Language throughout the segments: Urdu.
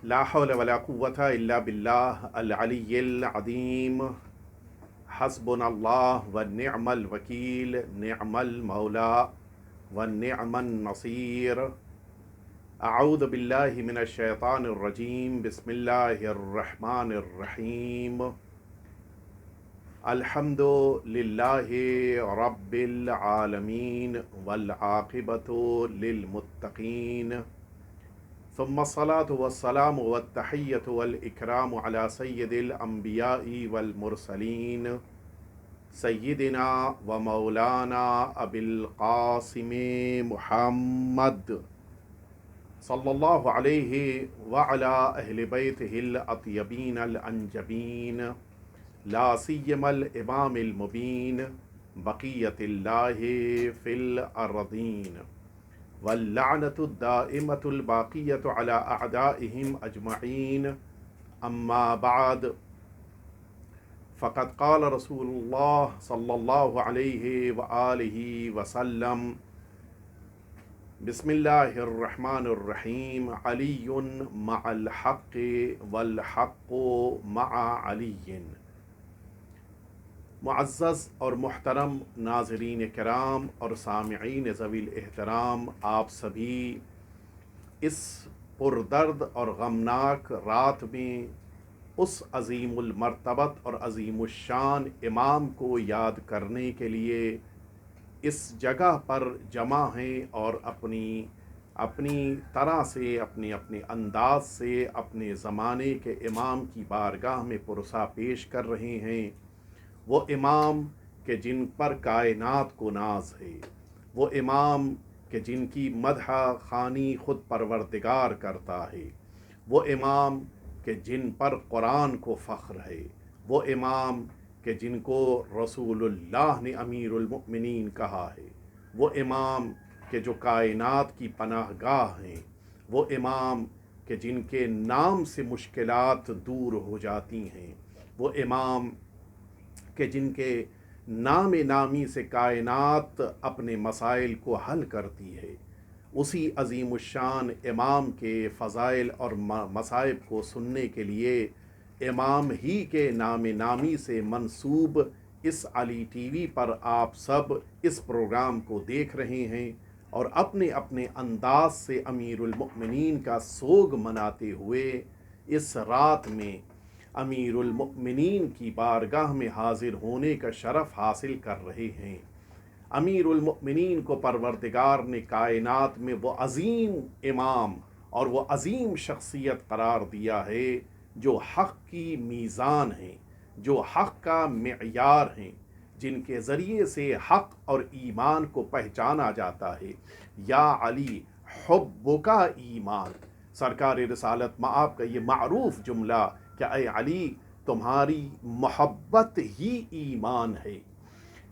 لا حول ولا قوة إلا بالله العلي العظيم. حسبنا الله ونعم الوكيل، نعم المولى ونعم النصير. أعوذ بالله من الشيطان الرجيم. بسم الله الرحمن الرحيم. الحمد لله رب العالمين والعاقبة للمتقين، ثم الصلاة والسلام والتحية والإكرام على سيد الأنبياء والمرسلين سيدنا ومولانا أبي القاسم محمد صلى الله عليه وعلى أهل بيته الأطيبين الأنجبين، لا سيما الإمام المبين بقية الله في الأرضين، واللعنة الدائمة الباقية على أعدائهم أجمعين. أما بعد، فقد قال رسول الله صلى الله عليه وآله وسلم: بسم الله الرحمن الرحيم. علي مع الحق والحق مع علي. معزز اور محترم ناظرین کرام اور سامعین ذوی الاحترام، آپ سبھی اس پردرد اور غمناک رات میں اس عظیم المرتبت اور عظیم الشان امام کو یاد کرنے کے لیے اس جگہ پر جمع ہیں اور اپنی طرح سے اپنے انداز سے اپنے زمانے کے امام کی بارگاہ میں پرسہ پیش کر رہے ہیں۔ وہ امام کہ جن پر کائنات کو ناز ہے، وہ امام کہ جن کی مدح خوانی خود پروردگار کرتا ہے، وہ امام کہ جن پر قرآن کو فخر ہے، وہ امام کہ جن کو رسول اللہ نے امیر المؤمنین کہا ہے، وہ امام کہ جو کائنات کی پناہ گاہ ہیں، وہ امام کہ جن کے نام سے مشکلات دور ہو جاتی ہیں، وہ امام کہ جن کے نام نامی سے کائنات اپنے مسائل کو حل کرتی ہے۔ اسی عظیم الشان امام کے فضائل اور مصائب کو سننے کے لیے امام ہی کے نام نامی سے منسوب اس علی ٹی وی پر آپ سب اس پروگرام کو دیکھ رہے ہیں اور اپنے اپنے انداز سے امیر المؤمنین کا سوگ مناتے ہوئے اس رات میں امیر المؤمنین کی بارگاہ میں حاضر ہونے کا شرف حاصل کر رہے ہیں۔ امیر المؤمنین کو پروردگار نے کائنات میں وہ عظیم امام اور وہ عظیم شخصیت قرار دیا ہے جو حق کی میزان ہیں، جو حق کا معیار ہیں، جن کے ذریعے سے حق اور ایمان کو پہچانا جاتا ہے۔ یا علی حبک ایمان، سرکار رسالت مآب کا یہ معروف جملہ کہ اے علی تمہاری محبت ہی ایمان ہے۔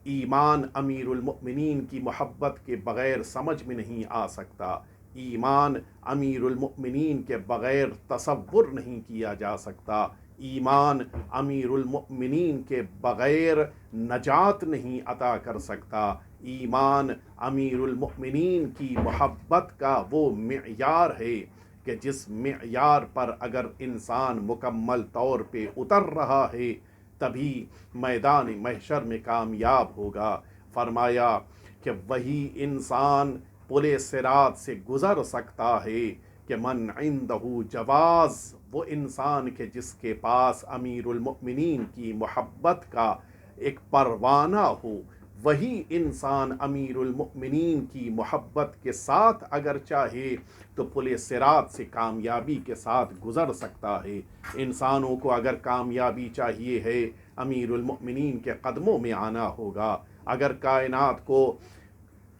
ایمان امیر المؤمنین کی محبت کے بغیر سمجھ میں نہیں آ سکتا، ایمان امیر المؤمنین کے بغیر تصور نہیں کیا جا سکتا، ایمان امیر المؤمنین کے بغیر نجات نہیں عطا کر سکتا، ایمان امیر المؤمنین کی محبت کا وہ معیار ہے کہ جس معیار پر اگر انسان مکمل طور پہ اتر رہا ہے تبھی میدان محشر میں کامیاب ہوگا۔ فرمایا کہ وہی انسان پل صراط سے گزر سکتا ہے کہ من عنده جواز، وہ انسان کہ جس کے پاس امیر المؤمنین کی محبت کا ایک پروانہ ہو، وہی انسان امیر المؤمنین کی محبت کے ساتھ اگر چاہے تو پل صراط سے کامیابی کے ساتھ گزر سکتا ہے۔ انسانوں کو اگر کامیابی چاہیے ہے امیر المؤمنین کے قدموں میں آنا ہوگا، اگر کائنات کو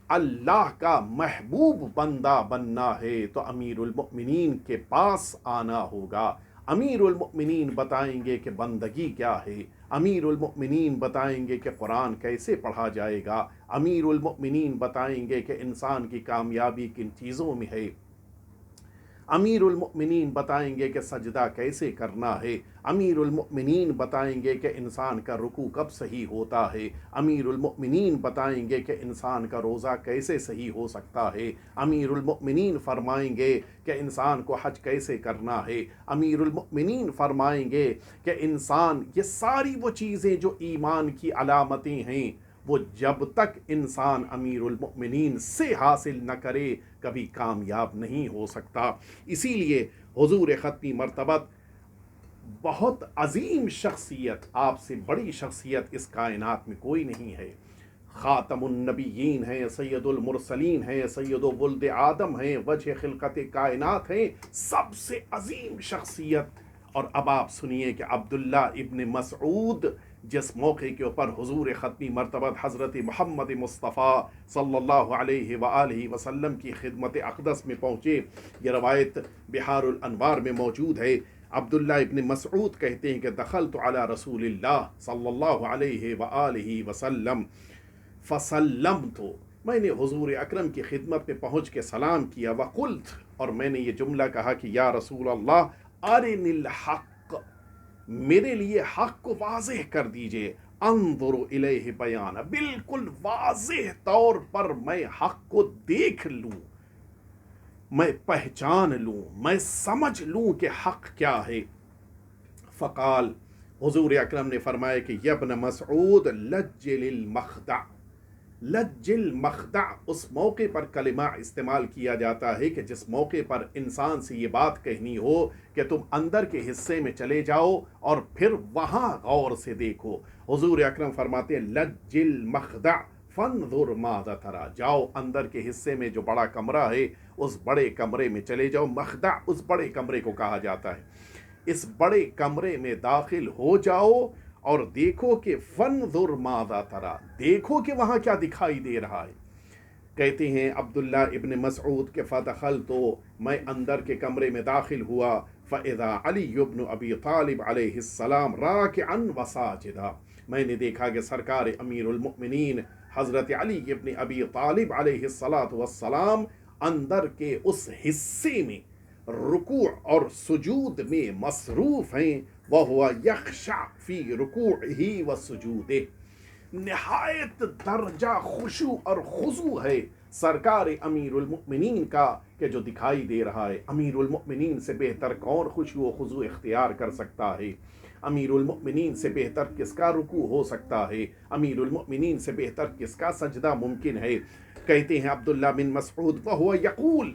اللہ کا محبوب بندہ بننا ہے تو امیر المؤمنین کے پاس آنا ہوگا۔ امیر المؤمنین بتائیں گے کہ بندگی کیا ہے، امیر المؤمنین بتائیں گے کہ قرآن کیسے پڑھا جائے گا، امیر المؤمنین بتائیں گے کہ انسان کی کامیابی کن چیزوں میں ہے۔ امیر المؤمنین بتائیں گے کہ سجدہ کیسے کرنا ہے، امیر المؤمنین بتائیں گے کہ انسان کا رکوع کب صحیح ہوتا ہے، امیر المؤمنین بتائیں گے کہ انسان کا روزہ کیسے صحیح ہو سکتا ہے، امیر المؤمنین فرمائیں گے کہ انسان کو حج کیسے کرنا ہے، امیر المؤمنین فرمائیں گے کہ انسان، یہ ساری وہ چیزیں جو ایمان کی علامتیں ہیں، وہ جب تک انسان امیر المؤمنین سے حاصل نہ کرے کبھی کامیاب نہیں ہو سکتا۔ اسی لیے حضور ختمی مرتبت بہت عظیم شخصیت، آپ سے بڑی شخصیت اس کائنات میں کوئی نہیں ہے، خاتم النبیین ہیں، سید المرسلین ہیں، سید ولد آدم ہیں، وجہ خلقت کائنات ہیں، سب سے عظیم شخصیت۔ اور اب آپ سنیے کہ عبداللہ ابن مسعود جس موقع کے اوپر حضور ختمی مرتبت حضرت محمد مصطفیٰ صلی اللہ علیہ وآلہ وسلم کی خدمت اقدس میں پہنچے، یہ روایت بحار الانوار میں موجود ہے۔ عبداللہ ابن مسعود کہتے ہیں کہ دخلت علی رسول اللہ صلی اللہ علیہ وآلہ وسلم فسلمت، میں نے حضور اکرم کی خدمت میں پہنچ کے سلام کیا، وقلت، اور میں نے یہ جملہ کہا کہ یا رسول اللہ ارنی الحق، میرے لیے حق کو واضح کر دیجئے، انظر الیہ بیانا، بالکل واضح طور پر میں حق کو دیکھ لوں، میں پہچان لوں، میں سمجھ لوں کہ حق کیا ہے۔ فقال، حضور اکرم نے فرمایا کہ یا ابن مسعود لجل المخدع، لجل مخدع اس موقع پر کلمہ استعمال کیا جاتا ہے کہ جس موقع پر انسان سے یہ بات کہنی ہو کہ تم اندر کے حصے میں چلے جاؤ اور پھر وہاں غور سے دیکھو۔ حضور اکرم فرماتے ہیں لجل مخدع فانظر ماذا ترى، جاؤ اندر کے حصے میں جو بڑا کمرہ ہے اس بڑے کمرے میں چلے جاؤ، مخدع اس بڑے کمرے کو کہا جاتا ہے، اس بڑے کمرے میں داخل ہو جاؤ اور دیکھو کہ فانظر ماذا ترى، دیکھو کہ وہاں کیا دکھائی دے رہا ہے۔ کہتے ہیں عبداللہ ابن مسعود کے فدخلت، میں اندر کے کمرے میں داخل ہوا، فاذا علی بن ابی طالب علیہ السلام راکعا وساجدا، میں نے دیکھا کہ سرکار امیر المؤمنین حضرت علی ابن ابی طالب علیہ السلام اندر کے اس حصے میں رکوع اور سجود میں مصروف ہیں، وَهُوَ يَخْشَعْ فِي رُكُوعِهِ وَسُجُودِهِ، نہایت درجہ خشوع اور خضوع ہے سرکار امیر المؤمنین کا کہ جو دکھائی دے رہا ہے۔ امیر المؤمنین سے بہتر کون خشوع و خضوع اختیار کر سکتا ہے؟ امیر المؤمنین سے بہتر کس کا رکوع ہو سکتا ہے؟ امیر المؤمنین سے بہتر کس کا سجدہ ممکن ہے؟ کہتے ہیں عبداللہ بن مسعود وَهُوَ يَقُول،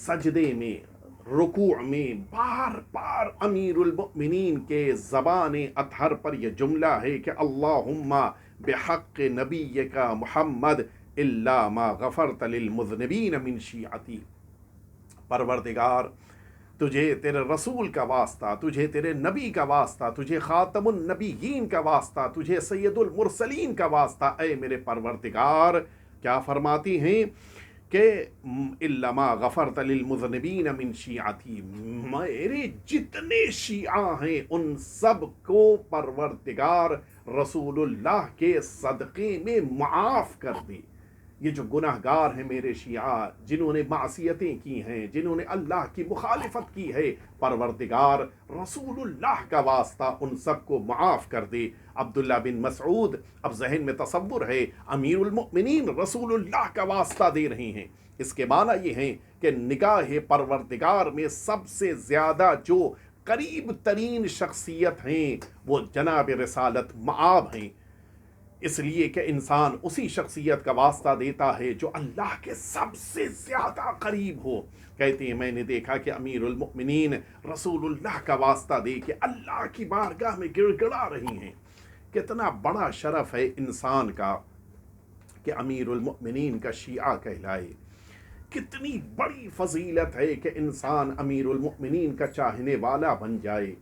سجدے میں، رکوع میں بار بار امیر المؤمنین کے زبان اطہر پر یہ جملہ ہے کہ اللہم بحق نبیک محمد الا ما غفرت للمذنبین من شیعتی، پروردگار تجھے تیرے رسول کا واسطہ، تجھے تیرے نبی کا واسطہ، تجھے خاتم النبیین کا واسطہ، تجھے سید المرسلین کا واسطہ، اے میرے پروردگار، کیا فرماتی ہیں کہ الا ما غفرت للمذنبین من شیعتی، میرے جتنے شیعہ ہیں ان سب کو پروردگار رسول اللہ کے صدقے میں معاف کر دے۔ یہ جو گناہ گار ہیں میرے شیعہ، جنہوں نے معصیتیں کی ہیں، جنہوں نے اللہ کی مخالفت کی ہے، پروردگار رسول اللہ کا واسطہ ان سب کو معاف کر دے۔ عبداللہ بن مسعود، اب ذہن میں تصور ہے امیر المؤمنین رسول اللہ کا واسطہ دے رہے ہیں، اس کے معنی یہ ہیں کہ نگاہ پروردگار میں سب سے زیادہ جو قریب ترین شخصیت ہیں وہ جناب رسالت مآب ہیں، اس لیے کہ انسان اسی شخصیت کا واسطہ دیتا ہے جو اللہ کے سب سے زیادہ قریب ہو۔ کہتے ہیں میں نے دیکھا کہ امیر المؤمنین رسول اللہ کا واسطہ دے کے اللہ کی بارگاہ میں گڑ گڑا رہی ہیں۔ کتنا بڑا شرف ہے انسان کا کہ امیر المؤمنین کا شیعہ کہلائے، کتنی بڑی فضیلت ہے کہ انسان امیر المؤمنین کا چاہنے والا بن جائے۔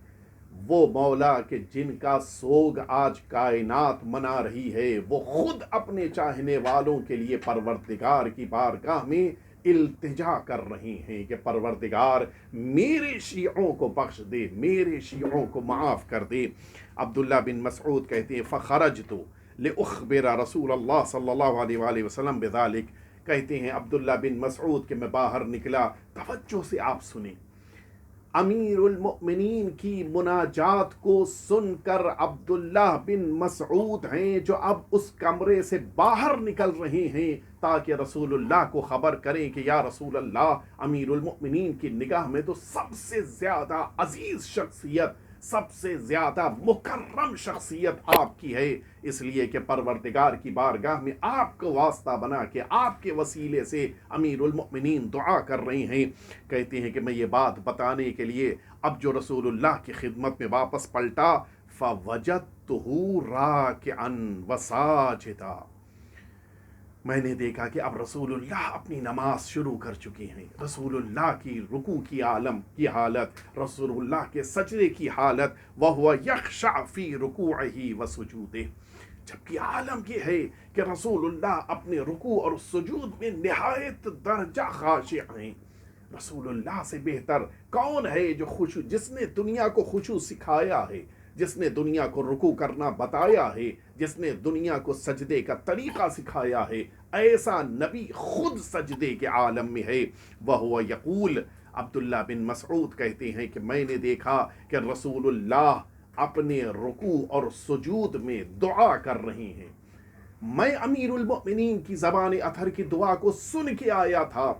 وہ مولا کہ جن کا سوگ آج کائنات منا رہی ہے، وہ خود اپنے چاہنے والوں کے لیے پروردگار کی بارگاہ میں التجا کر رہی ہیں کہ پروردگار میرے شیعوں کو بخش دے، میرے شیعوں کو معاف کر دے۔ عبداللہ بن مسعود کہتے ہیں فخرجت لأخبر رسول اللہ صلی اللہ علیہ وآلہ وسلم بذلک، کہتے ہیں عبداللہ بن مسعود کہ میں باہر نکلا، توجہ سے آپ سنیں، امیر المؤمنین کی مناجات کو سن کر عبداللہ بن مسعود ہیں جو اب اس کمرے سے باہر نکل رہے ہیں تاکہ رسول اللہ کو خبر کریں کہ یا رسول اللہ، امیر المؤمنین کی نگاہ میں تو سب سے زیادہ عزیز شخصیت، سب سے زیادہ مکرم شخصیت آپ کی ہے، اس لیے کہ پروردگار کی بارگاہ میں آپ کو واسطہ بنا کے آپ کے وسیلے سے امیر المؤمنین دعا کر رہے ہیں۔ کہتے ہیں کہ میں یہ بات بتانے کے لیے اب جو رسول اللہ کی خدمت میں واپس پلٹا، فَوَجَدْتُهُ رَاكِعًا وَسَاجِدًا، میں نے دیکھا کہ اب رسول اللہ اپنی نماز شروع کر چکے ہیں، رسول اللہ کی رکوع کی حالت، رسول اللہ کے سجدے کی حالت، وَهُوَ يَخْشَعْ فِي رُكُوعِهِ وَسُجُودِهِ، جبکہ عالم یہ ہے کہ رسول اللہ اپنے رکوع اور سجود میں نہایت درجہ خاشع ہیں۔ رسول اللہ سے بہتر کون ہے جو جس نے دنیا کو خشوع سکھایا ہے، جس نے دنیا کو رکوع کرنا بتایا ہے، جس نے دنیا کو سجدے کا طریقہ سکھایا ہے، ایسا نبی خود سجدے کے عالم میں ہے۔ وَهُوَ يَقُولُ، عبداللہ بن مسعود کہتے ہیں کہ میں نے دیکھا کہ رسول اللہ اپنے رکوع اور سجود میں دعا کر رہے ہیں، میں امیر المؤمنین کی زبان اطہر کی دعا کو سن کے آیا تھا،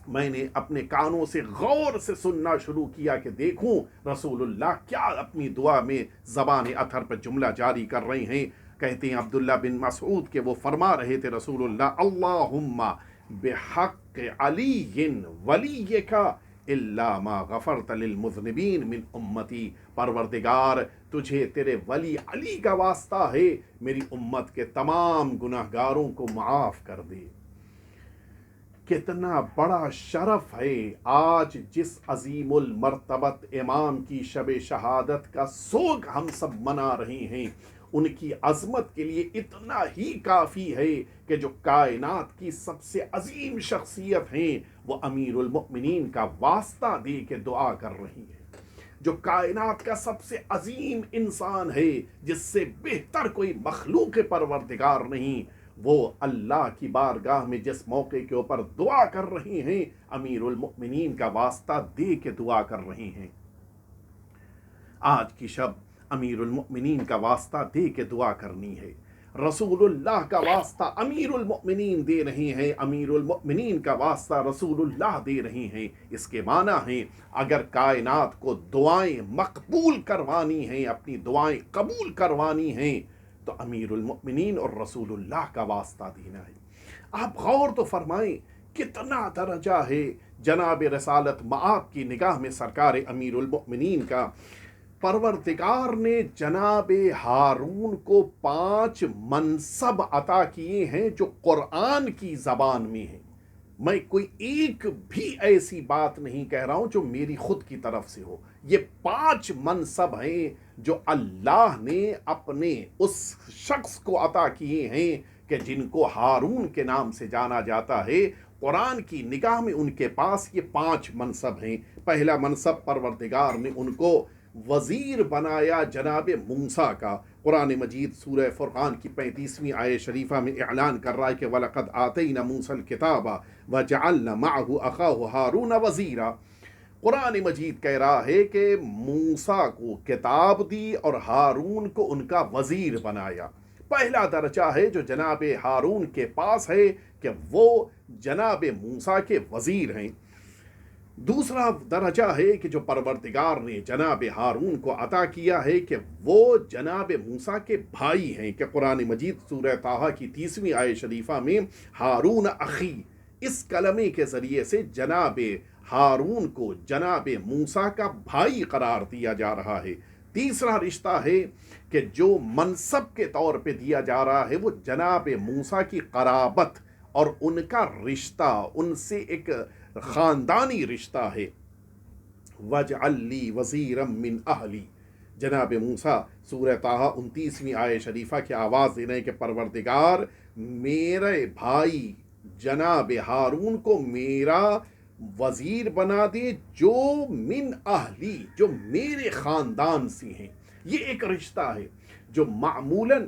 میں نے اپنے کانوں سے غور سے سننا شروع کیا کہ دیکھوں رسول اللہ کیا اپنی دعا میں زبان اطہر پر جملہ جاری کر رہے ہیں۔ کہتے ہیں عبداللہ بن مسعود کہ وہ فرما رہے تھے رسول اللہ، اللہم بحق علی ولیک الا ما غفرت للمذنبین من امتی، پروردگار تجھے تیرے ولی علی کا واسطہ ہے، میری امت کے تمام گناہ گاروں کو معاف کر دے۔ کتنا بڑا شرف ہے آج جس عظیم المرتبت امام کی شب شہادت کا سوگ ہم سب منا رہے ہیں، ان کی عظمت کے لیے اتنا ہی کافی ہے کہ جو کائنات کی سب سے عظیم شخصیت ہیں وہ امیر المؤمنین کا واسطہ دے کے دعا کر رہی ہیں۔ جو کائنات کا سب سے عظیم انسان ہے، جس سے بہتر کوئی مخلوق پروردگار نہیں، وہ اللہ کی بارگاہ میں جس موقع کے اوپر دعا کر رہے ہیں، امیر المؤمنین کا واسطہ دے کے دعا کر رہے ہیں۔ آج کی شب امیر المؤمنین کا واسطہ دے کے دعا کرنی ہے، رسول اللہ کا واسطہ امیر المؤمنین دے رہے ہیں، امیر المؤمنین کا واسطہ رسول اللہ دے رہے ہیں۔ اس کے معنی ہیں اگر کائنات کو دعائیں مقبول کروانی ہیں، اپنی دعائیں قبول کروانی ہیں، تو امیر المؤمنین اور رسول اللہ کا واسطہ دینا ہے۔ آپ غور تو فرمائیں کتنا درجہ ہے جناب رسالت مآب کی نگاہ میں سرکار امیر المؤمنین کا۔ پروردگار نے جناب ہارون کو 5 منصب عطا کیے ہیں جو قرآن کی زبان میں ہیں۔ میں کوئی ایک بھی ایسی بات نہیں کہہ رہا ہوں جو میری خود کی طرف سے ہو، یہ 5 منصب ہیں جو اللہ نے اپنے اس شخص کو عطا کیے ہیں کہ جن کو ہارون کے نام سے جانا جاتا ہے۔ قرآن کی نگاہ میں ان کے پاس یہ 5 منصب ہیں۔ پہلا منصب پروردگار نے ان کو وزیر بنایا جناب موسیٰ کا۔ قرآن مجید سورہ فرقان کی 35ویں آیت شریفہ میں اعلان کر رہا ہے کہ وَلَقَدْ آتَيْنَا مُوسَى الْكِتَابَ وَجَعَلْنَا مَعَهُ أَخَاهُ هَارُونَ وَزِيرًا، قرآن مجید کہہ رہا ہے کہ موسیٰ کو کتاب دی اور ہارون کو ان کا وزیر بنایا۔ پہلا درجہ ہے جو جناب ہارون کے پاس ہے کہ وہ جناب موسیٰ کے وزیر ہیں۔ دوسرا درجہ ہے کہ جو پروردگار نے جناب ہارون کو عطا کیا ہے کہ وہ جناب موسیٰ کے بھائی ہیں، کہ قرآن مجید سورہ طٰہٰ کی 30ویں آیت شریفہ میں ہارون اخی، اس کلمے کے ذریعے سے جناب ہارون کو جناب موسیٰ کا بھائی قرار دیا جا رہا ہے۔ تیسرا رشتہ ہے کہ جو منصب کے طور پہ دیا جا رہا ہے وہ جناب موسیٰ کی قرابت اور ان کا رشتہ، ان سے ایک خاندانی رشتہ ہے۔ وَاجْعَلْ لِي وَزِيرًا مِّنْ أَهْلِي، جناب موسیٰ سورہ طٰہٰ 29ویں آیت شریفہ کی آواز دے رہے ہیں کہ پروردگار میرے بھائی جناب ہارون کو میرا وزیر بنا دے جو من اہلی، جو میرے خاندان سے ہیں۔ یہ ایک رشتہ ہے جو معمولاً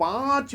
5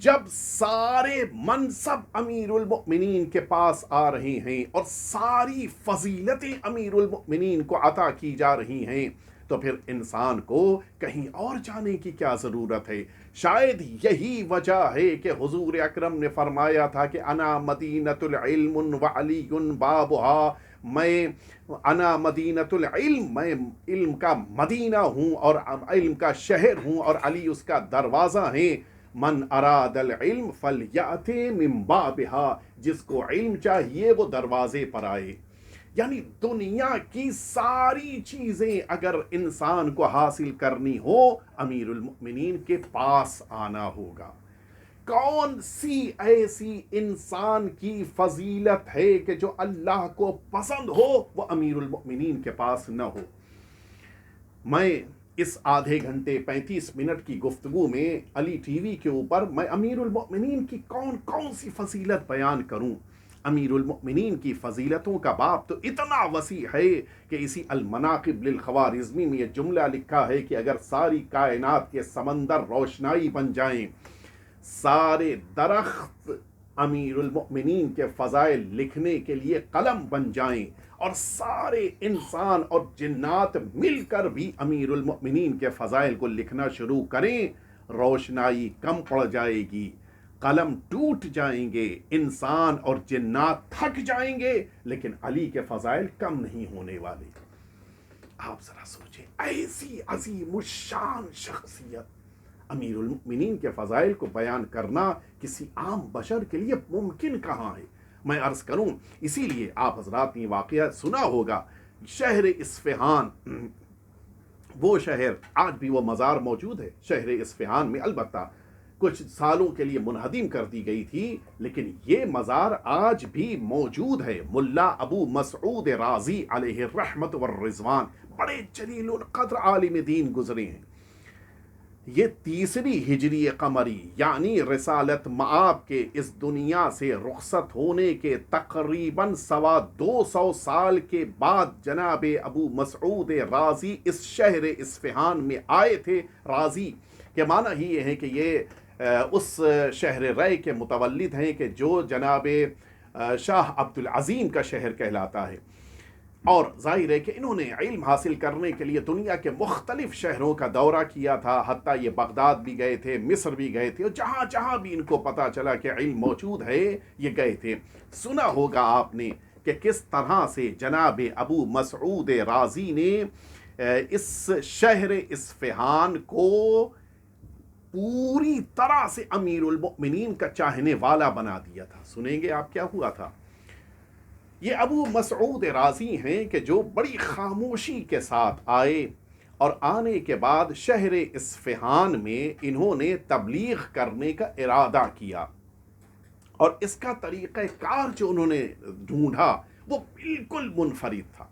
جب سارے منصب امیر المؤمنین کے پاس آ رہے ہیں اور ساری فضیلتیں امیر المؤمنین کو عطا کی جا رہی ہیں تو پھر انسان کو کہیں اور جانے کی کیا ضرورت ہے؟ شاید یہی وجہ ہے کہ حضور اکرم نے فرمایا تھا کہ انا مدینۃ العلم وعلی بابھا، میں انا مدینۃ العلم، میں علم کا مدینہ ہوں اور علم کا شہر ہوں اور علی اس کا دروازہ ہے۔ من اراد العلم فلیأت من بابھا، جس کو علم چاہیے وہ دروازے پر آئے۔ یعنی دنیا کی ساری چیزیں اگر انسان کو حاصل کرنی ہو امیر المؤمنین کے پاس آنا ہوگا۔ کون سی ایسی انسان کی فضیلت ہے کہ جو اللہ کو پسند ہو وہ امیر المؤمنین کے پاس نہ ہو؟ میں اس آدھے گھنٹے 35 منٹ کی گفتگو میں علی ٹی وی کے اوپر میں امیر المؤمنین کی کون کون سی فضیلت بیان کروں؟ امیر المؤمنین کی فضیلتوں کا باب تو اتنا وسیع ہے کہ اسی المناقب للخوارزمی میں یہ جملہ لکھا ہے کہ اگر ساری کائنات کے سمندر روشنائی بن جائیں، سارے درخت امیر المؤمنین کے فضائل لکھنے کے لیے قلم بن جائیں اور سارے انسان اور جنات مل کر بھی امیر المؤمنین کے فضائل کو لکھنا شروع کریں، روشنائی کم پڑ جائے گی، قلم ٹوٹ جائیں گے، انسان اور جنات تھک جائیں گے، لیکن علی کے فضائل کم نہیں ہونے والے۔ آپ ذرا سوچیں، ایسی عظیم الشان شخصیت امیر المؤمنین کے فضائل کو بیان کرنا کسی عام بشر کے لیے ممکن کہاں ہے؟ میں عرض کروں، اسی لیے آپ حضرات نے واقعہ سنا ہوگا، شہر اصفہان، وہ شہر آج بھی وہ مزار موجود ہے شہر اصفہان میں، البتہ کچھ سالوں کے لیے منہدم کر دی گئی تھی، لیکن یہ مزار آج بھی موجود ہے۔ ملا ابو مسعود رازی علیہ الرحمت والرضوان، بڑے جلیل القدر عالم دین گزرے ہیں۔ یہ 3 ہجری قمری یعنی رسالت مآب کے اس دنیا سے رخصت ہونے کے تقریباً 225 سال کے بعد جناب ابو مسعود رازی اس شہر اصفہان میں آئے تھے۔ رازی کے معنی ہی یہ ہے کہ یہ اس شہر رے کے متولد ہیں کہ جو جناب شاہ عبد العظیم کا شہر کہلاتا ہے، اور ظاہر ہے کہ انہوں نے علم حاصل کرنے کے لیے دنیا کے مختلف شہروں کا دورہ کیا تھا، حتیٰ یہ بغداد بھی گئے تھے، مصر بھی گئے تھے، اور جہاں جہاں بھی ان کو پتہ چلا کہ علم موجود ہے یہ گئے تھے۔ سنا ہوگا آپ نے کہ کس طرح سے جناب ابو مسعود رازی نے اس شہر اصفہان کو پوری طرح سے امیر المؤمنین کا چاہنے والا بنا دیا تھا۔ سنیں گے آپ کیا ہوا تھا۔ یہ ابو مسعود رازی ہیں کہ جو بڑی خاموشی کے ساتھ آئے، اور آنے کے بعد شہر اصفہان میں انہوں نے تبلیغ کرنے کا ارادہ کیا، اور اس کا طریقہ کار جو انہوں نے ڈھونڈا وہ بالکل منفرد تھا۔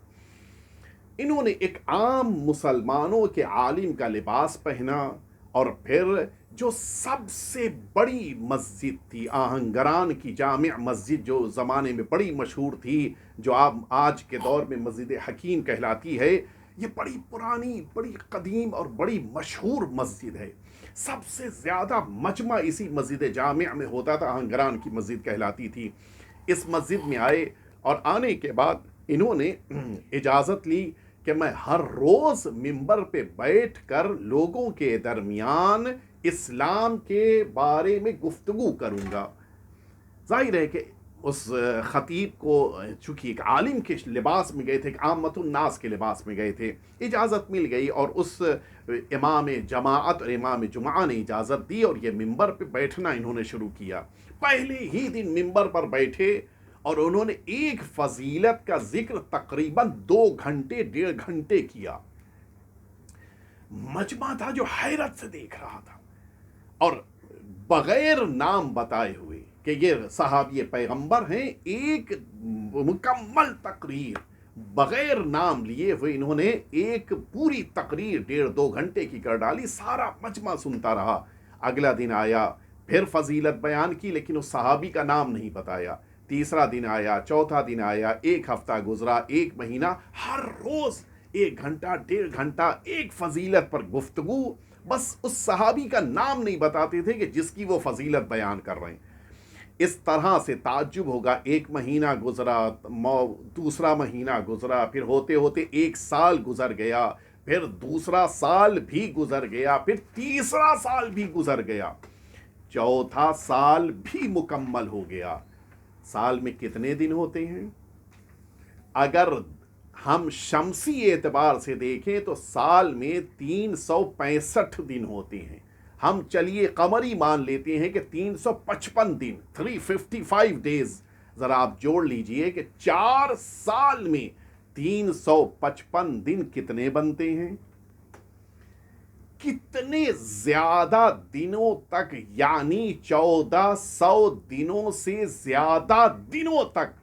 انہوں نے ایک عام مسلمانوں کے عالم کا لباس پہنا، اور پھر جو سب سے بڑی مسجد تھی، آہنگران کی جامع مسجد جو زمانے میں بڑی مشہور تھی، جو آج کے دور میں مسجد حکیم کہلاتی ہے، یہ بڑی پرانی، بڑی قدیم اور بڑی مشہور مسجد ہے۔ سب سے زیادہ مجمع اسی مسجد جامع میں ہوتا تھا، آہنگران کی مسجد کہلاتی تھی۔ اس مسجد میں آئے، اور آنے کے بعد انہوں نے اجازت لی کہ میں ہر روز ممبر پہ بیٹھ کر لوگوں کے درمیان اسلام کے بارے میں گفتگو کروں گا۔ ظاہر ہے کہ اس خطیب کو چونکہ ایک عالم کے لباس میں گئے تھے، ایک عامت الناس کے لباس میں گئے تھے، اجازت مل گئی، اور اس امام جماعت اور امام جمعہ نے اجازت دی، اور یہ ممبر پہ بیٹھنا انہوں نے شروع کیا۔ پہلے ہی دن ممبر پر بیٹھے اور انہوں نے ایک فضیلت کا ذکر تقریباً 2 گھنٹے 1.5 گھنٹے کیا۔ مجمع تھا جو حیرت سے دیکھ رہا تھا، اور بغیر نام بتائے ہوئے کہ یہ صحابی پیغمبر ہیں، ایک مکمل تقریر بغیر نام لیے ہوئے انہوں نے ایک پوری تقریر 1.5-2 گھنٹے کی کر ڈالی۔ سارا مجمع سنتا رہا۔ اگلا دن آیا، پھر فضیلت بیان کی، لیکن اس صحابی کا نام نہیں بتایا۔ تیسرا دن آیا، چوتھا دن آیا، 1 ہفتہ گزرا، 1 مہینہ، ہر روز 1 گھنٹہ 1.5 گھنٹہ ایک فضیلت پر گفتگو، بس اس صحابی کا نام نہیں بتاتے تھے کہ جس کی وہ فضیلت بیان کر رہے ہیں۔ اس طرح سے تعجب ہوگا، ایک مہینہ گزرا، دوسرا مہینہ گزرا، پھر ہوتے ہوتے ایک سال گزر گیا، پھر دوسرا سال بھی گزر گیا، پھر تیسرا سال بھی گزر گیا، چوتھا سال بھی مکمل ہو گیا۔ سال میں کتنے دن ہوتے ہیں؟ اگر ہم شمسی اعتبار سے دیکھیں تو سال میں 365 دن ہوتے ہیں۔ ہم چلیے قمری مان لیتے ہیں کہ 355 دن، 355 ڈیز۔ ذرا آپ جوڑ لیجئے کہ 4 سال میں 355 دن کتنے بنتے ہیں؟ کتنے زیادہ دنوں تک، یعنی 1400 دنوں سے زیادہ دنوں تک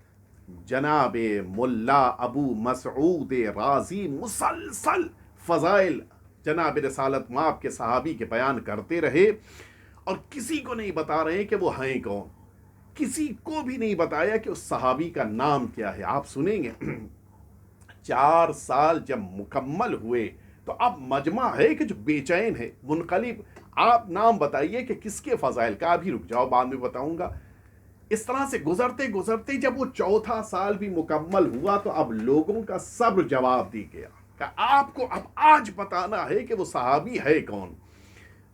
جناب ملا ابو مسعود رازی مسلسل فضائل جناب رسالت مآب کے صحابی کے بیان کرتے رہے، اور کسی کو نہیں بتا رہے کہ وہ ہیں کون، کسی کو بھی نہیں بتایا کہ اس صحابی کا نام کیا ہے۔ آپ سنیں گے 4 سال جب مکمل ہوئے تو اب مجمع ہے کہ جو بے چین ہے، منقلب، آپ نام بتائیے کہ کس کے فضائل کا، بھی رک جاؤ بعد میں بتاؤں گا۔ اس طرح سے گزرتے گزرتے جب وہ چوتھا سال بھی مکمل ہوا تو اب لوگوں کا صبر جواب دی گیا کہ آپ کو اب آج بتانا ہے کہ وہ صحابی ہے کون۔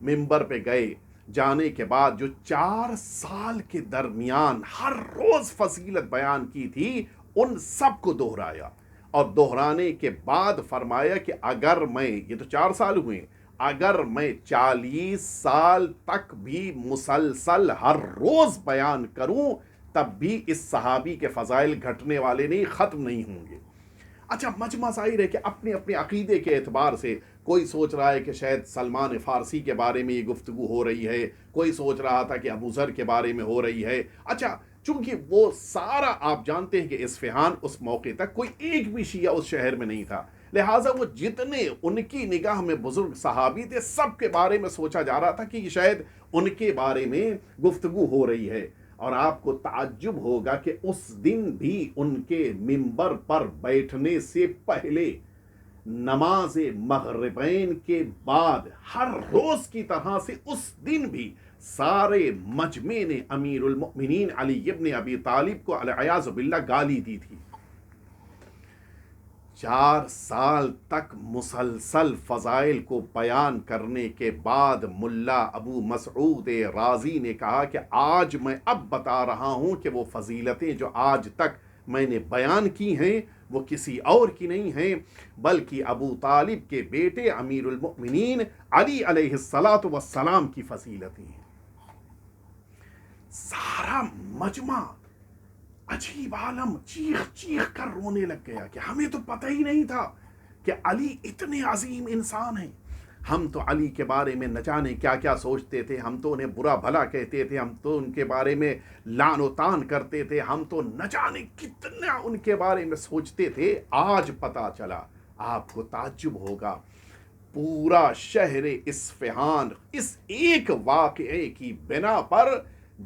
ممبر پہ گئے، جانے کے بعد جو 4 سال کے درمیان ہر روز فضیلت بیان کی تھی ان سب کو دہرایا، اور دہرانے کے بعد فرمایا کہ اگر میں، یہ تو 4 سال ہوئے، اگر میں 40 سال تک بھی مسلسل ہر روز بیان کروں تب بھی اس صحابی کے فضائل گھٹنے والے نہیں، ختم نہیں ہوں گے۔ اچھا، مجمع ظاہر ہے کہ اپنے اپنے عقیدے کے اعتبار سے کوئی سوچ رہا ہے کہ شاید سلمان فارسی کے بارے میں یہ گفتگو ہو رہی ہے، کوئی سوچ رہا تھا کہ ابو ذر کے بارے میں ہو رہی ہے۔ اچھا، چونکہ وہ سارا آپ جانتے ہیں کہ اصفہان اس موقع تک کوئی ایک بھی شیعہ اس شہر میں نہیں تھا، لہٰذا وہ جتنے ان کی نگاہ میں بزرگ صحابی تھے سب کے بارے میں سوچا جا رہا تھا کہ یہ شاید ان کے بارے میں گفتگو ہو رہی ہے۔ اور آپ کو تعجب ہوگا کہ اس دن بھی ان کے ممبر پر بیٹھنے سے پہلے نماز مغربین کے بعد ہر روز کی طرح سے اس دن بھی سارے مجمع نے امیر المؤمنین علی ابن ابی طالب کو العیاذ باللہ گالی دی تھی۔ 4 سال تک مسلسل فضائل کو بیان کرنے کے بعد ملا ابو مسعود رازی نے کہا کہ آج میں اب بتا رہا ہوں کہ وہ فضیلتیں جو آج تک میں نے بیان کی ہیں وہ کسی اور کی نہیں ہیں بلکہ ابو طالب کے بیٹے امیر المؤمنین علی علیہ السلام کی فضیلتیں ہیں۔ سارا مجمع عجیب عالم چیخ چیخ کر رونے لگ گیا کہ ہمیں تو پتہ ہی نہیں تھا کہ علی اتنے عظیم انسان ہیں۔ ہم تو علی کے بارے میں نہ جانے کیا کیا سوچتے تھے، ہم تو انہیں برا بھلا کہتے تھے، ہم تو ان کے بارے میں لعن و طعن کرتے تھے، ہم تو نہ جانے کتنا ان کے بارے میں سوچتے تھے۔ آج پتہ چلا، آپ کو تعجب ہوگا، پورا شہر اصفہان اس ایک واقعے کی بنا پر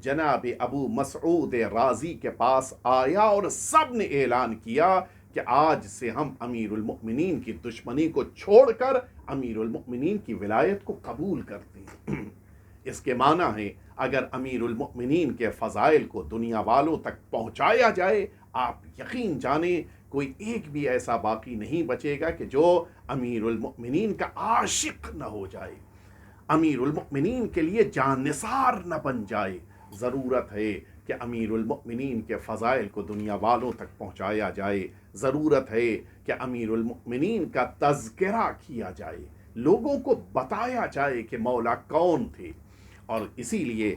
جناب ابو مسعود رازی کے پاس آیا اور سب نے اعلان کیا کہ آج سے ہم امیر المؤمنین کی دشمنی کو چھوڑ کر امیر المؤمنین کی ولایت کو قبول کرتے ہیں۔ اس کے معنی ہے اگر امیر المؤمنین کے فضائل کو دنیا والوں تک پہنچایا جائے، آپ یقین جانیں کوئی ایک بھی ایسا باقی نہیں بچے گا کہ جو امیر المؤمنین کا عاشق نہ ہو جائے، امیر المؤمنین کے لیے جان نثار نہ بن جائے۔ ضرورت ہے کہ امیر المؤمنین کے فضائل کو دنیا والوں تک پہنچایا جائے، ضرورت ہے کہ امیر المؤمنین کا تذکرہ کیا جائے، لوگوں کو بتایا جائے کہ مولا کون تھے۔ اور اسی لیے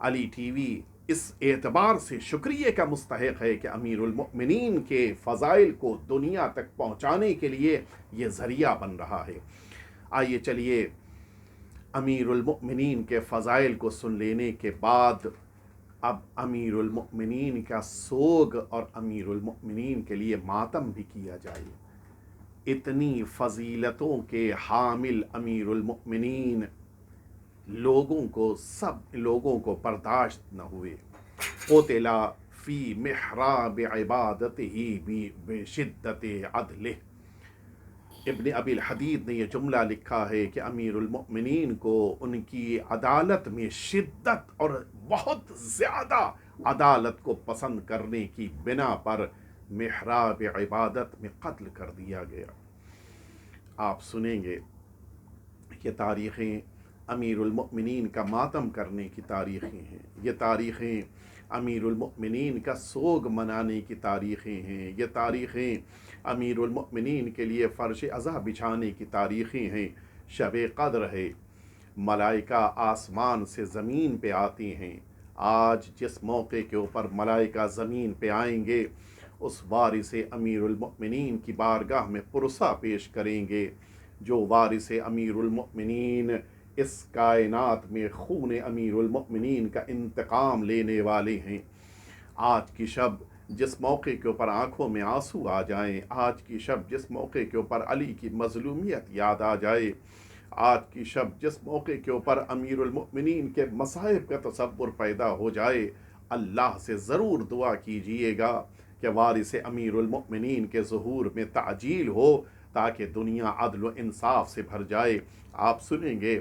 علی ٹی وی اس اعتبار سے شکریہ کا مستحق ہے کہ امیر المؤمنین کے فضائل کو دنیا تک پہنچانے کے لیے یہ ذریعہ بن رہا ہے۔ آئیے چلیے امیر المؤمنین کے فضائل کو سن لینے کے بعد اب امیر المؤمنین کا سوگ اور امیر المؤمنین کے لیے ماتم بھی کیا جائے۔ اتنی فضیلتوں کے حامل امیر المؤمنین سب لوگوں کو برداشت نہ ہوئے۔ قتلا فی محراب عبادتہ بشدت عدلہ، ابن ابی الحدید نے یہ جملہ لکھا ہے کہ امیر المؤمنین کو ان کی عدالت میں شدت اور بہت زیادہ عدالت کو پسند کرنے کی بنا پر محراب عبادت میں قتل کر دیا گیا۔ آپ سنیں گے یہ تاریخیں امیر المؤمنین کا ماتم کرنے کی تاریخیں ہیں، یہ تاریخیں امیر المؤمنین کا سوگ منانے کی تاریخیں ہیں، یہ تاریخیں امیر المؤمنین کے لیے فرش عزا بچھانے کی تاریخیں ہیں۔ شب قدر ہے، ملائکہ آسمان سے زمین پہ آتی ہیں۔ آج جس موقع کے اوپر ملائکہ زمین پہ آئیں گے، اس وارث امیر المؤمنین کی بارگاہ میں پرسہ پیش کریں گے۔ جو وارث امیر المؤمنین اس کائنات میں خون امیر المؤمنین کا انتقام لینے والے ہیں، آج کی شب جس موقع کے اوپر آنکھوں میں آنسو آ جائیں، آج کی شب جس موقع کے اوپر علی کی مظلومیت یاد آ جائے، آج کی شب جس موقع کے اوپر امیر المؤمنین کے مصائب کا تصور پیدا ہو جائے، اللہ سے ضرور دعا کیجئے گا کہ وارث امیر المؤمنین کے ظہور میں تعجیل ہو، تاکہ دنیا عدل و انصاف سے بھر جائے۔ آپ سنیں گے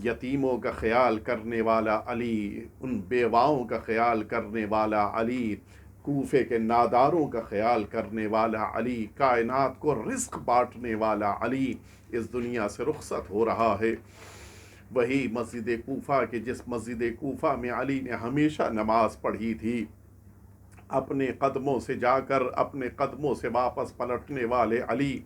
یتیموں کا خیال کرنے والا علی، ان بیواؤں کا خیال کرنے والا علی، کوفے کے ناداروں کا خیال کرنے والا علی، کائنات کو رزق بانٹنے والا علی اس دنیا سے رخصت ہو رہا ہے۔ وہی مسجد کوفہ کے جس مسجد کوفہ میں علی نے ہمیشہ نماز پڑھی تھی، اپنے قدموں سے جا کر اپنے قدموں سے واپس پلٹنے والے علی،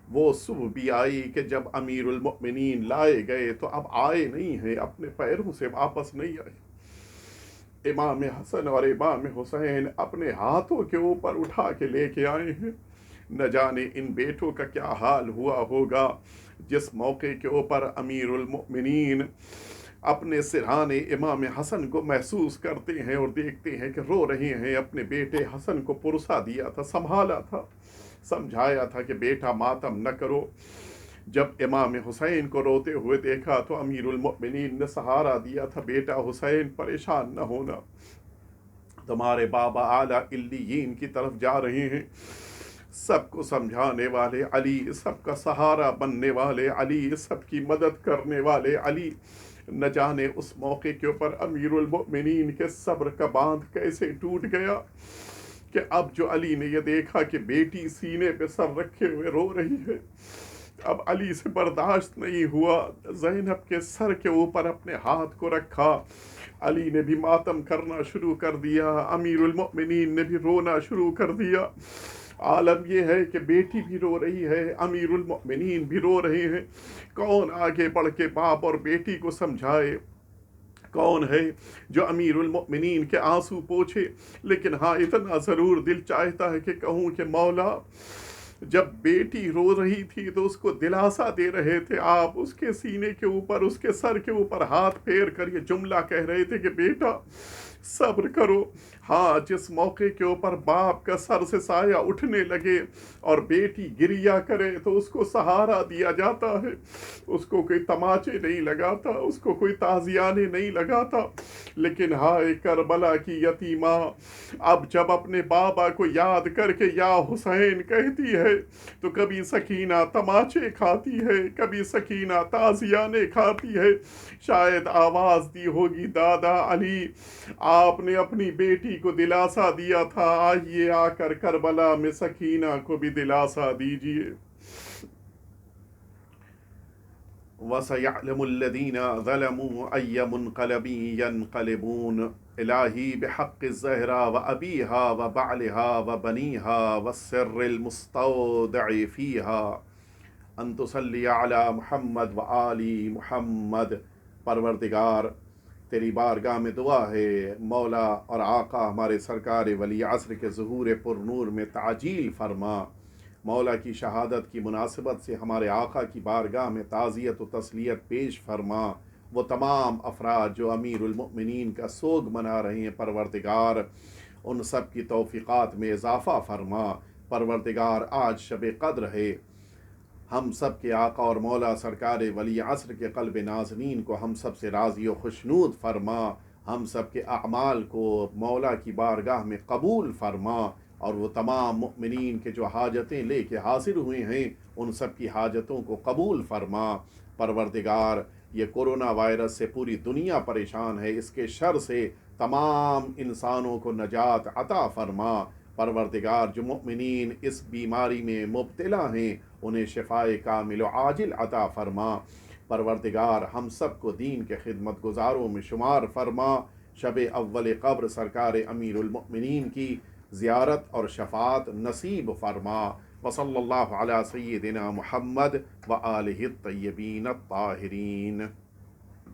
وہ صبح بھی آئی کہ جب امیر المؤمنین لائے گئے تو اب آئے نہیں ہیں، اپنے پیروں سے واپس نہیں آئے۔ امام حسن اور امام حسین اپنے ہاتھوں کے اوپر اٹھا کے لے کے آئے ہیں۔ نہ جانے ان بیٹوں کا کیا حال ہوا ہوگا جس موقع کے اوپر امیر المؤمنین اپنے سرحان امام حسن کو محسوس کرتے ہیں اور دیکھتے ہیں کہ رو رہے ہیں۔ اپنے بیٹے حسن کو پرسہ دیا تھا، سنبھالا تھا، سمجھایا تھا کہ بیٹا ماتم نہ کرو۔ جب امام حسین کو روتے ہوئے دیکھا تو امیر المؤمنین نے سہارا دیا تھا، بیٹا حسین پریشان نہ ہونا، تمہارے بابا اعلیٰ علیین کی طرف جا رہے ہیں۔ سب کو سمجھانے والے علی، سب کا سہارا بننے والے علی، سب کی مدد کرنے والے علی، نہ جانے اس موقع کے اوپر امیر المؤمنین کے صبر کا باندھ کیسے ٹوٹ گیا کہ اب جو علی نے یہ دیکھا کہ بیٹی سینے پہ سر رکھے ہوئے رو رہی ہے، اب علی سے برداشت نہیں ہوا، زینب کے سر کے اوپر اپنے ہاتھ کو رکھا، علی نے بھی ماتم کرنا شروع کر دیا، امیر المؤمنین نے بھی رونا شروع کر دیا۔ عالم یہ ہے کہ بیٹی بھی رو رہی ہے، امیر المؤمنین بھی رو رہے ہیں۔ کون آگے بڑھ کے باپ اور بیٹی کو سمجھائے؟ کون ہے جو امیر المؤمنین کے آنسو پوچھے؟ لیکن ہاں اتنا ضرور دل چاہتا ہے کہ کہوں کہ مولا، جب بیٹی رو رہی تھی تو اس کو دلاسا دے رہے تھے آپ، اس کے سینے کے اوپر، اس کے سر کے اوپر ہاتھ پھیر کر یہ جملہ کہہ رہے تھے کہ بیٹا صبر کرو۔ ہاں جس موقع کے اوپر باپ کا سر سے سایہ اٹھنے لگے اور بیٹی گریا کرے تو اس کو سہارا دیا جاتا ہے، اس کو کوئی تماچے نہیں لگاتا، اس کو کوئی تازیانے نہیں لگاتا۔ لیکن ہائے کربلا کی یتیمہ اب جب اپنے بابا کو یاد کر کے یا حسین کہتی ہے تو کبھی سکینہ تماچے کھاتی ہے، کبھی سکینہ تازیانے کھاتی ہے۔ شاید آواز دی ہوگی دادا علی، آپ نے اپنی بیٹی کو دلاسا دیا تھا، آئیے آ کر کربلا میں سکینہ کو بھی دلاسا دیجیے۔ وَسَيَعْلَمُ الَّذِينَ ظَلَمُوا أَيَّ مُنْقَلَبٍ يَنْقَلِبُونَ إِلَٰهِي بِحَقِّ الزَّهْرَىٰ وَأَبِيهَا وَبَعْلِهَا وَبَنِيهَا وَالسِّرِّ الْمُسْتَوْدَعِ فِيهَا أَن تُصَلِّيَ عَلَىٰ مُحَمَّدٍ وَآلِ مُحَمَّدٍ۔ پروردگار تیری بارگاہ میں دعا ہے، مولا اور آقا ہمارے سرکار ولی عصر کے ظہور پر نور میں تعجیل فرما۔ مولا کی شہادت کی مناسبت سے ہمارے آقا کی بارگاہ میں تعزیت و تسلیت پیش فرما۔ وہ تمام افراد جو امیر المؤمنین کا سوگ منا رہے ہیں پروردگار، ان سب کی توفیقات میں اضافہ فرما۔ پروردگار آج شب قدر ہے، ہم سب کے آقا اور مولا سرکار ولی عصر کے قلب نازنین کو ہم سب سے راضی و خوشنود فرما، ہم سب کے اعمال کو مولا کی بارگاہ میں قبول فرما، اور وہ تمام مؤمنین کے جو حاجتیں لے کے حاضر ہوئے ہیں ان سب کی حاجتوں کو قبول فرما۔ پروردگار یہ کورونا وائرس سے پوری دنیا پریشان ہے، اس کے شر سے تمام انسانوں کو نجات عطا فرما۔ پروردگار جو مؤمنین اس بیماری میں مبتلا ہیں انہیں شفائے کامل و عاجل عطا فرما۔ پروردگار ہم سب کو دین کے خدمت گزاروں میں شمار فرما۔ شب اول قبر سرکار امیر المؤمنین کی زیارت اور شفاعت نصیب فرما۔ وصلی اللہ علی سیدنا محمد و آلہ الطیبین الطاہرین۔